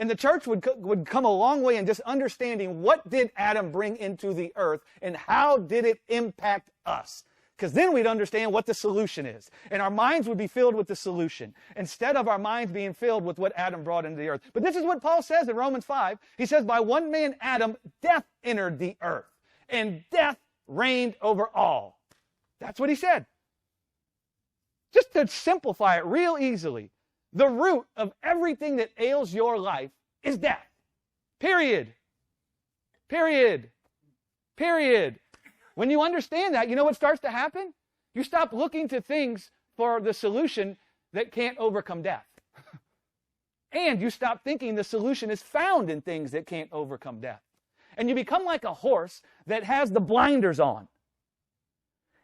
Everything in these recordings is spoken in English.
And the church would come a long way in just understanding what did Adam bring into the earth and how did it impact us. Because then we'd understand what the solution is. And our minds would be filled with the solution instead of our minds being filled with what Adam brought into the earth. But this is what Paul says in Romans 5. He says, by one man, Adam, death entered the earth, and death reigned over all. That's what he said. Just to simplify it real easily, the root of everything that ails your life is death. Period. Period. Period. When you understand that, you know what starts to happen? You stop looking to things for the solution that can't overcome death. And you stop thinking the solution is found in things that can't overcome death. And you become like a horse that has the blinders on.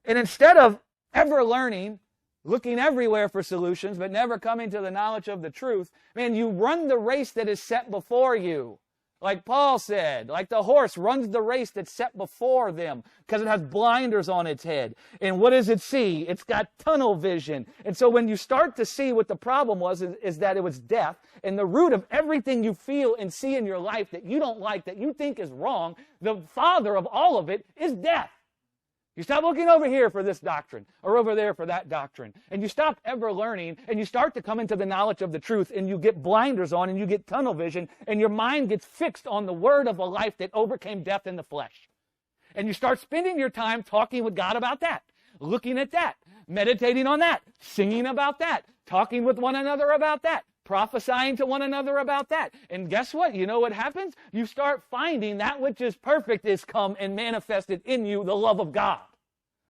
And instead of ever learning, looking everywhere for solutions, but never coming to the knowledge of the truth, man, you run the race that is set before you. Like Paul said, like the horse runs the race that's set before them because it has blinders on its head. And what does it see? It's got tunnel vision. And so when you start to see what the problem was is that it was death, and the root of everything you feel and see in your life that you don't like, that you think is wrong, the father of all of it is death. You stop looking over here for this doctrine or over there for that doctrine. And you stop ever learning and you start to come into the knowledge of the truth and you get blinders on and you get tunnel vision and your mind gets fixed on the word of a life that overcame death in the flesh. And you start spending your time talking with God about that, looking at that, meditating on that, singing about that, talking with one another about that, prophesying to one another about that. And guess what? You know what happens? You start finding that which is perfect is come and manifested in you, the love of God.